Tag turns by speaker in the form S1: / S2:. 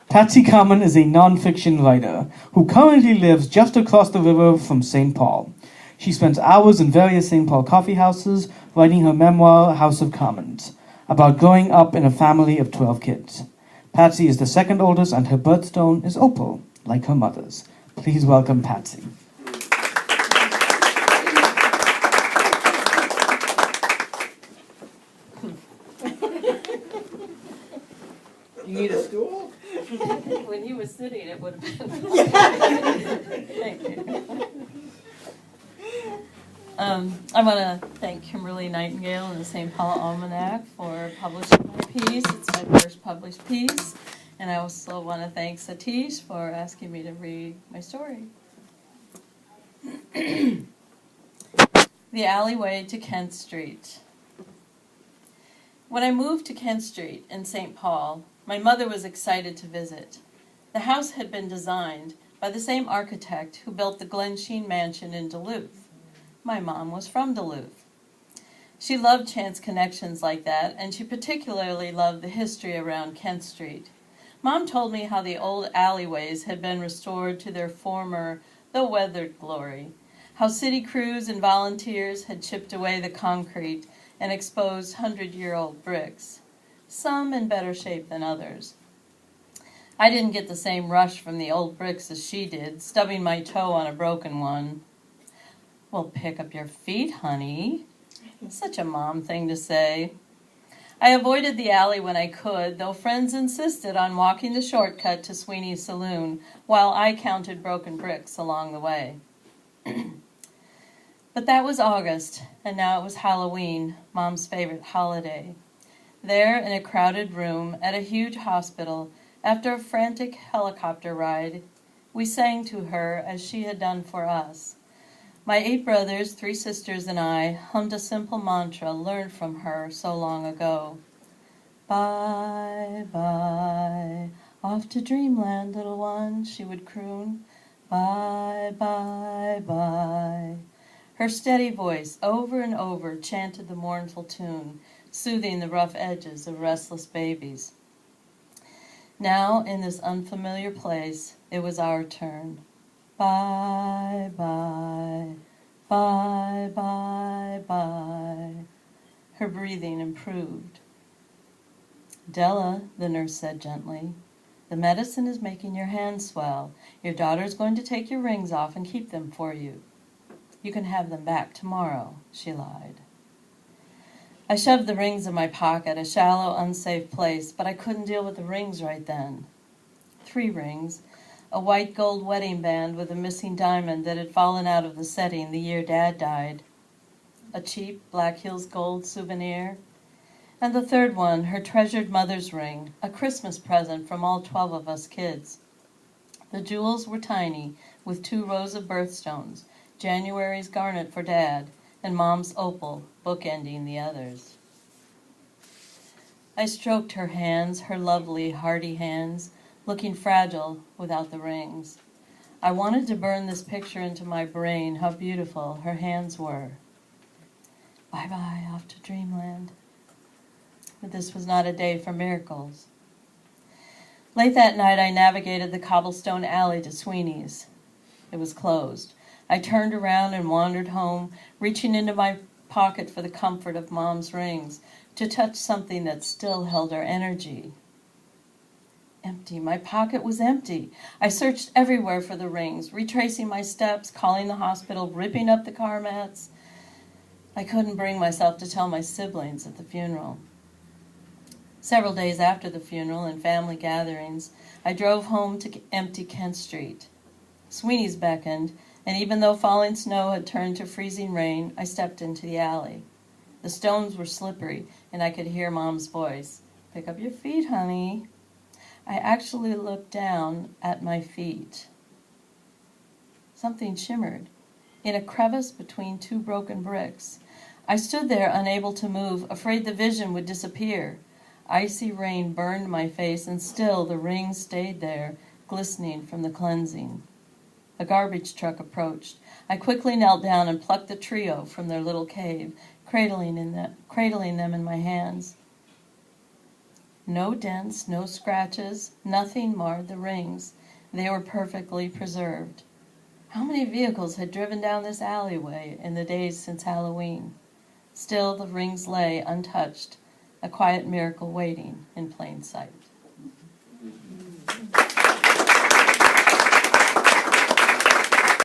S1: Patsy Kahmann is a nonfiction writer who currently lives just across the river from St. Paul. She spends hours in various St. Paul coffeehouses writing her memoir, House of Commons, about growing up in a family of 12 kids. Patsy is the second oldest and her birthstone is opal, like her mother's. Please welcome Patsy.
S2: You need a stool?
S3: When you were sitting, it would have been. Thank you. I want to thank Kimberly Nightingale and the St. Paul Almanac for publishing my piece. It's my first published piece. And I also want to thank Satish for asking me to read my story. The alleyway to Kent Street. When I moved to Kent Street in St. Paul, my mother was excited to visit. The house had been designed by the same architect who built the Glensheen Mansion in Duluth. My mom was from Duluth. She loved chance connections like that, and she particularly loved the history around Kent Street. Mom told me how the old alleyways had been restored to their former, though weathered glory, how city crews and volunteers had chipped away the concrete and exposed 100-year-old bricks, some in better shape than others. I didn't get the same rush from the old bricks as she did, stubbing my toe on a broken one. Well, pick up your feet, honey. Such a mom thing to say. I avoided the alley when I could, though friends insisted on walking the shortcut to Sweeney's Saloon while I counted broken bricks along the way. But that was August, and now it was Halloween, Mom's favorite holiday. There, in a crowded room at a huge hospital, after a frantic helicopter ride, we sang to her as she had done for us. My 8 brothers, 3 sisters, and I hummed a simple mantra learned from her so long ago. Bye, bye, off to dreamland, little one, she would croon. Bye, bye, bye. Her steady voice over and over chanted the mournful tune, soothing the rough edges of restless babies. Now, in this unfamiliar place, it was our turn. Bye, bye, bye, bye, bye. Her breathing improved. Della, the nurse said gently, the medicine is making your hands swell. Your daughter's going to take your rings off and keep them for you. You can have them back tomorrow, she lied. I shoved the rings in my pocket, a shallow, unsafe place, but I couldn't deal with the rings right then. 3 rings. A white gold wedding band with a missing diamond that had fallen out of the setting the year Dad died. A cheap Black Hills gold souvenir. And the 3rd one, her treasured mother's ring, a Christmas present from all 12 of us kids. The jewels were tiny, with 2 rows of birthstones, January's garnet for Dad, and Mom's opal, bookending the others. I stroked her hands, her lovely, hearty hands, looking fragile without the rings. I wanted to burn this picture into my brain, how beautiful her hands were. Bye-bye, off to dreamland. But this was not a day for miracles. Late that night, I navigated the cobblestone alley to Sweeney's. It was closed. I turned around and wandered home, reaching into my pocket for the comfort of Mom's rings, to touch something that still held her energy. Empty. My pocket was empty. I searched everywhere for the rings, retracing my steps, calling the hospital, ripping up the car mats. I couldn't bring myself to tell my siblings at the funeral. Several days after the funeral and family gatherings, I drove home to empty Kent Street. Sweeney's beckoned, and even though falling snow had turned to freezing rain, I stepped into the alley. The stones were slippery, and I could hear Mom's voice. Pick up your feet, honey. I actually looked down at my feet. Something shimmered in a crevice between 2 broken bricks. I stood there, unable to move, afraid the vision would disappear. Icy rain burned my face, and still the rings stayed there, glistening from the cleansing. A garbage truck approached. I quickly knelt down and plucked the trio from their little cave, cradling them in my hands. No dents, no scratches, nothing marred the rings. They were perfectly preserved. How many vehicles had driven down this alleyway in the days since Halloween? Still, the rings lay untouched, a quiet miracle waiting in plain sight.